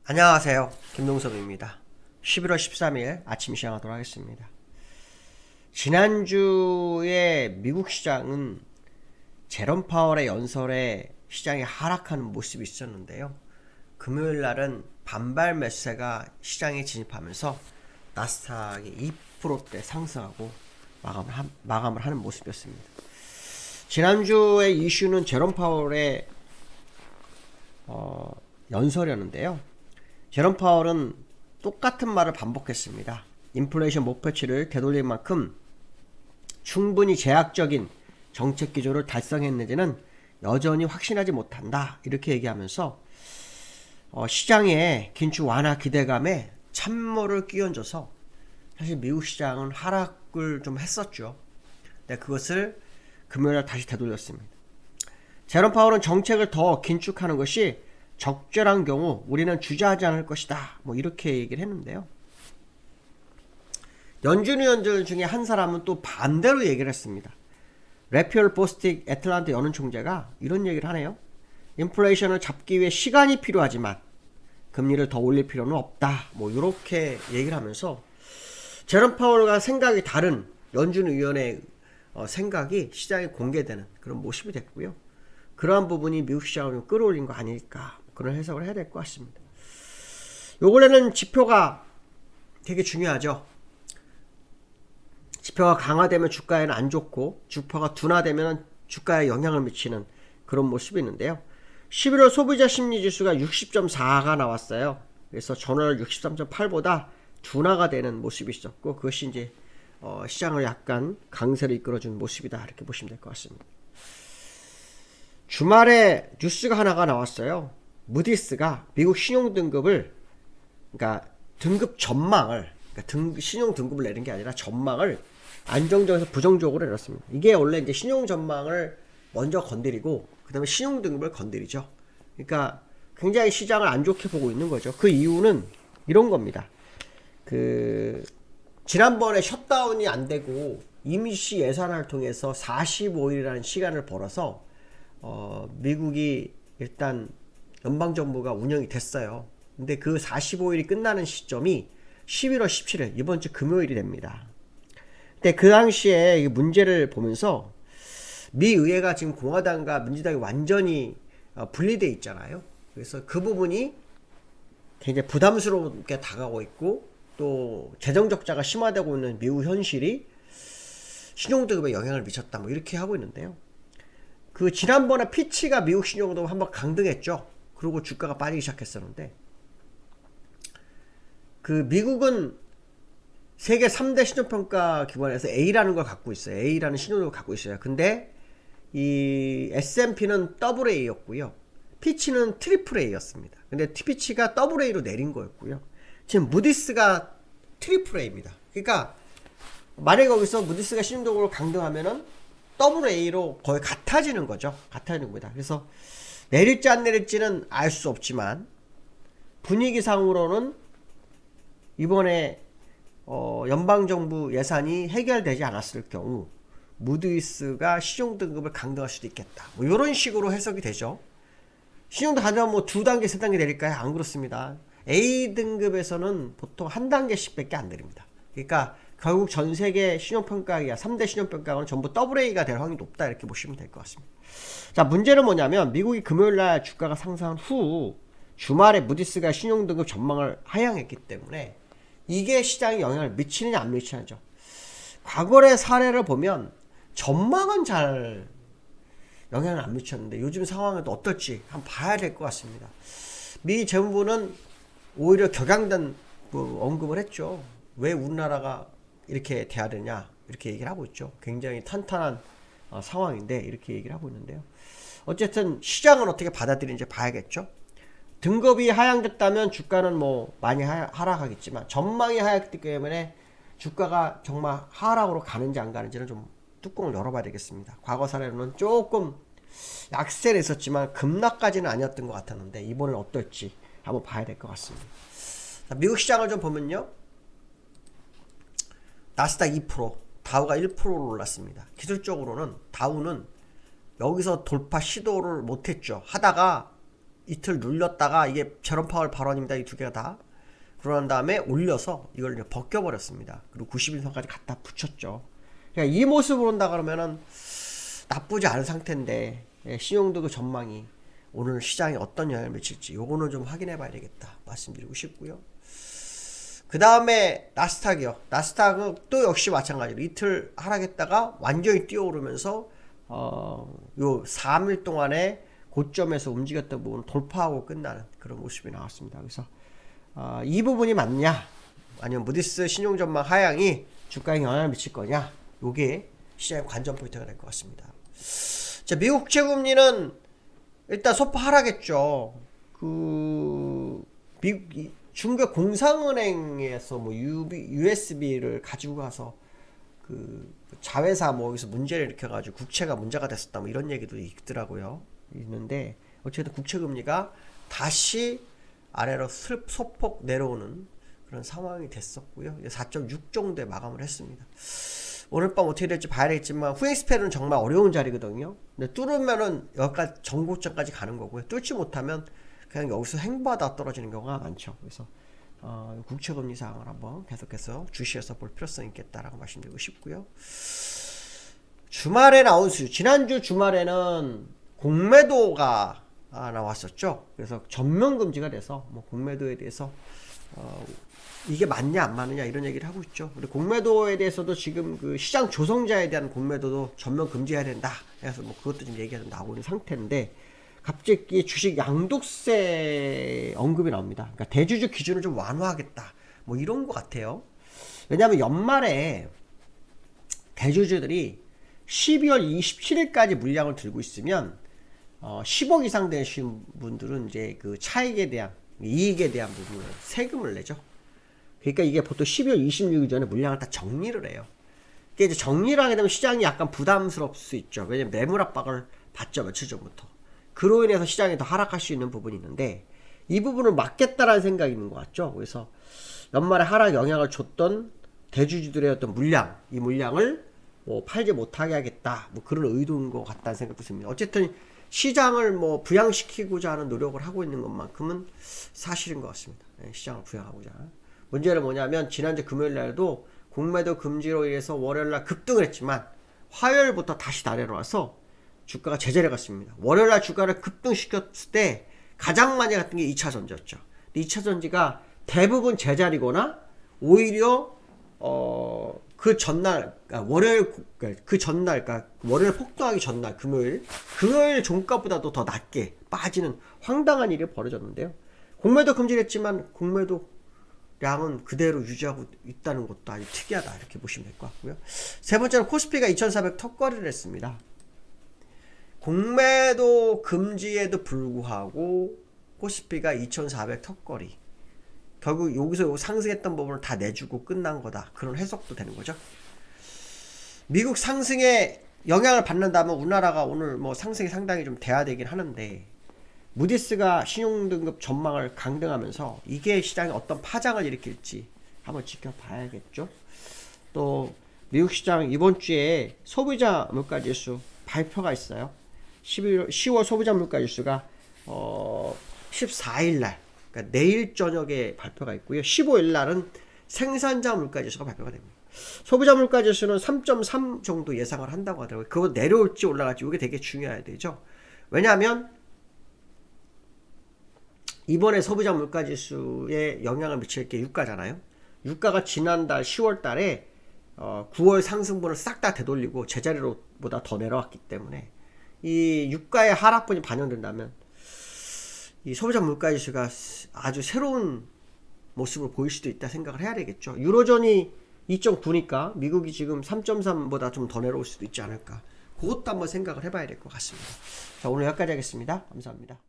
안녕하세요. 김동섭입니다. 11월 13일 아침 시작하도록 하겠습니다. 지난주에 미국 시장은 제롬 파월의 연설에 시장이 하락하는 모습이 있었는데요. 금요일 날은 반발 매수세가 시장에 진입하면서 나스닥이 2%대 상승하고 마감을 하는 모습이었습니다. 지난주의 이슈는 제롬 파월의 연설이었는데요. 제롬 파월은 똑같은 말을 반복했습니다. 인플레이션 목표치를 되돌릴 만큼 충분히 제약적인 정책 기조를 달성했는지는 여전히 확신하지 못한다. 이렇게 얘기하면서 시장의 긴축 완화 기대감에 찬물을 끼얹어서 사실 미국 시장은 하락을 좀 했었죠. 근데 그것을 금요일날 다시 되돌렸습니다. 제롬 파월은 정책을 더 긴축하는 것이 적절한 경우 우리는 주저하지 않을 것이다. 뭐 이렇게 얘기를 했는데요. 연준 의원들 중에 한 사람은 또 반대로 얘기를 했습니다. 레피얼 보스틱 애틀란타 연은 총재가 이런 얘기를 하네요. 인플레이션을 잡기 위해 시간이 필요하지만 금리를 더 올릴 필요는 없다. 뭐 이렇게 얘기를 하면서 제롬 파월과 생각이 다른 연준 의원의 생각이 시장에 공개되는 그런 모습이 됐고요. 그러한 부분이 미국 시장을 좀 끌어올린 거 아닐까, 그런 해석을 해야 될 것 같습니다. 요 근래는 지표가 되게 중요하죠. 지표가 강화되면 주가에는 안 좋고 지표가 둔화되면 주가에 영향을 미치는 그런 모습이 있는데요. 11월 소비자 심리지수가 60.4가 나왔어요. 그래서 전월 63.8보다 둔화가 되는 모습이 있었고, 그것이 이제 시장을 약간 강세를 이끌어준 모습이다, 이렇게 보시면 될 것 같습니다. 주말에 뉴스가 하나가 나왔어요. 무디스가 미국 신용등급을, 그러니까 등급 전망을, 그러니까 신용등급을 내는 게 아니라 전망을 안정적에서 부정적으로 내렸습니다. 이게 원래 이제 신용 전망을 먼저 건드리고 그 다음에 신용등급을 건드리죠. 그러니까 굉장히 시장을 안 좋게 보고 있는 거죠. 그 이유는 이런 겁니다. 지난번에 셧다운이 안 되고 임시 예산을 통해서 45일이라는 시간을 벌어서 미국이 일단 연방정부가 운영이 됐어요. 근데 그 45일이 끝나는 시점이 11월 17일, 이번 주 금요일이 됩니다. 근데 그 당시에 문제를 보면서 미 의회가 지금 공화당과 민주당이 완전히 분리되어 있잖아요. 그래서 그 부분이 굉장히 부담스럽게 다가오고 있고, 또 재정 적자가 심화되고 있는 미국 현실이 신용등급에 영향을 미쳤다, 뭐 이렇게 하고 있는데요. 그 지난번에 피치가 미국 신용등급 한번 강등했죠. 그리고 주가가 빠지기 시작했었는데, 그 미국은 세계 3대 신용평가 기관에서 A라는 걸 갖고 있어요. A라는 신용등급을 갖고 있어요. 근데 이 S&P는 AA였고요. 피치는 AA였습니다. 근데 피치가 AA로 내린 거였고요. 지금 무디스가 AA입니다. 그러니까 만약에 거기서 무디스가 신용등급을 강등하면은 AA로 거의 같아지는 거죠. 같아지는 겁니다. 그래서 내릴지 안 내릴지는 알 수 없지만 분위기상으로는 이번에 연방정부 예산이 해결되지 않았을 경우 무디스가 신용등급을 강등할 수도 있겠다. 뭐 이런 식으로 해석이 되죠. 신용등급 강등하면 뭐 2단계, 3단계 내릴까요? 안 그렇습니다. A등급에서는 보통 한 단계씩 밖에 안 내립니다. 그러니까 결국 전 세계 신용평가기관, 3대 신용평가기관은 전부 AA가 될 확률이 높다, 이렇게 보시면 될 것 같습니다. 자, 문제는 뭐냐면 미국이 금요일날 주가가 상승한 후 주말에 무디스가 신용등급 전망을 하향했기 때문에 이게 시장에 영향을 미치느냐 안 미치느냐죠. 과거의 사례를 보면 전망은 잘 영향을 안 미쳤는데 요즘 상황은 또 어떨지 한번 봐야 될 것 같습니다. 미 재무부는 오히려 격양된 언급을 했죠. 왜 우리나라가 이렇게 돼야 되냐, 이렇게 얘기를 하고 있죠. 굉장히 탄탄한 상황인데 이렇게 얘기를 하고 있는데요. 어쨌든 시장은 어떻게 받아들이는지 봐야겠죠. 등급이 하향됐다면 주가는 뭐 많이 하락하겠지만 전망이 하향됐기 때문에 주가가 정말 하락으로 가는지 안 가는지는 좀 뚜껑을 열어봐야 되겠습니다. 과거 사례로는 조금 약세는 있었지만 급락까지는 아니었던 것 같았는데 이번엔 어떨지 한번 봐야 될 것 같습니다. 자, 미국 시장을 좀 보면요. 나스닥 2%, 다우가 1%로 올랐습니다. 기술적으로는 다우는 여기서 돌파 시도를 못했죠. 하다가 이틀 눌렸다가 이게 제롬 파월 발언입니다. 이 두 개가 다. 그러난 다음에 올려서 이걸 이제 벗겨버렸습니다. 그리고 90일선까지 갖다 붙였죠. 그러니까 이 모습으로 온다 그러면은 나쁘지 않은 상태인데 신용등급 전망이 오늘 시장에 어떤 영향을 미칠지 요거는 좀 확인해 봐야 되겠다 말씀드리고 싶고요. 그 다음에 나스닥이요. 나스닥은 또 역시 마찬가지로 이틀 하락했다가 완전히 뛰어오르면서 요 3일 동안에 고점에서 움직였던 부분 돌파하고 끝나는 그런 모습이 나왔습니다. 그래서 이 부분이 맞냐 아니면 무디스 신용전망 하향이 주가에 영향을 미칠 거냐 요게 시장의 관전 포인트가 될 것 같습니다. 자, 미국 국채금리는 일단 소폭 하락했죠. 중국 공상은행에서 뭐 USB를 가지고 가서 자회사 뭐 여기서 문제를 일으켜가지고 국채가 문제가 됐었다 뭐 이런 얘기도 있더라고요. 있는데 어쨌든 국채금리가 다시 아래로 소폭 내려오는 그런 상황이 됐었고요. 4.6 정도에 마감을 했습니다. 오늘 밤 어떻게 될지 봐야 되겠지만 후엑스페는 정말 어려운 자리거든요. 근데 뚫으면은 여기까지 전고점까지 가는 거고요. 뚫지 못하면 그냥 여기서 행보하다 떨어지는 경우가 많죠. 그래서 국채금리 상황을 한번 계속해서 주시해서 볼 필요성이 있겠다라고 말씀드리고 싶고요. 주말에 나온 수요. 지난주 주말에는 공매도가 나왔었죠. 그래서 전면 금지가 돼서 뭐 공매도에 대해서 이게 맞냐 안 맞느냐 이런 얘기를 하고 있죠. 그리고 공매도에 대해서도 지금 그 시장 조성자에 대한 공매도도 전면 금지해야 된다. 그래서 뭐 그것도 좀 얘기가 나오고 있는 상태인데 갑자기 주식 양도세 언급이 나옵니다. 그러니까 대주주 기준을 좀 완화하겠다. 뭐 이런 것 같아요. 왜냐하면 연말에 대주주들이 12월 27일까지 물량을 들고 있으면 10억 이상 되신 분들은 이제 그 차익에 대한 이익에 대한 부분을 세금을 내죠. 그러니까 이게 보통 12월 26일 전에 물량을 다 정리를 해요. 그러니까 이제 정리를 하게 되면 시장이 약간 부담스러울 수 있죠. 왜냐면 매물 압박을 받죠, 며칠 전부터. 그로 인해서 시장이 더 하락할 수 있는 부분이 있는데 이 부분을 막겠다라는 생각이 있는 것 같죠. 그래서 연말에 하락 영향을 줬던 대주주들의 어떤 물량, 이 물량을 뭐 팔지 못하게 하겠다, 뭐 그런 의도인 것 같다는 생각도 듭니다. 어쨌든 시장을 뭐 부양시키고자 하는 노력을 하고 있는 것만큼은 사실인 것 같습니다. 시장을 부양하고자. 문제는 뭐냐면 지난주 금요일 날도 공매도 금지로 인해서 월요일 날 급등을 했지만 화요일부터 다시 내려와서 주가가 제자리에 갔습니다. 월요일 날 주가를 급등시켰을 때 가장 많이 갔던 게 2차전지였죠. 2차전지가 대부분 제자리거나 오히려 그 전날, 월요일, 그 전날, 월요일 폭등하기 전날, 금요일 종가보다도 더 낮게 빠지는 황당한 일이 벌어졌는데요. 공매도 금지를 했지만 공매도 량은 그대로 유지하고 있다는 것도 아주 특이하다. 이렇게 보시면 될 것 같고요. 세 번째는 코스피가 2400 턱걸이를 했습니다. 공매도 금지에도 불구하고 코스피가 2400 턱걸이. 결국 여기서 상승했던 부분을 다 내주고 끝난 거다. 그런 해석도 되는 거죠. 미국 상승에 영향을 받는다면 우리나라가 오늘 뭐 상승이 상당히 좀 돼야 되긴 하는데 무디스가 신용등급 전망을 강등하면서 이게 시장에 어떤 파장을 일으킬지 한번 지켜봐야겠죠. 또 미국 시장 이번 주에 소비자 물가지수 발표가 있어요. 10월 소비자 물가지수가 14일날 그러니까 내일 저녁에 발표가 있고요. 15일 날은 생산자 물가지수가 발표가 됩니다. 소비자 물가지수는 3.3 정도 예상을 한다고 하더라고요. 그거 내려올지 올라갈지 이게 되게 중요해야 되죠. 왜냐하면 이번에 소비자 물가지수에 영향을 미칠 게 유가잖아요. 유가가 지난달 10월 달에 9월 상승분을 싹 다 되돌리고 제자리로보다 더 내려왔기 때문에 이 유가의 하락분이 반영된다면 이 소비자 물가지수가 아주 새로운 모습을 보일 수도 있다 생각을 해야 되겠죠. 유로존이 2.9니까 미국이 지금 3.3보다 좀 더 내려올 수도 있지 않을까. 그것도 한번 생각을 해봐야 될 것 같습니다. 자, 오늘 여기까지 하겠습니다. 감사합니다.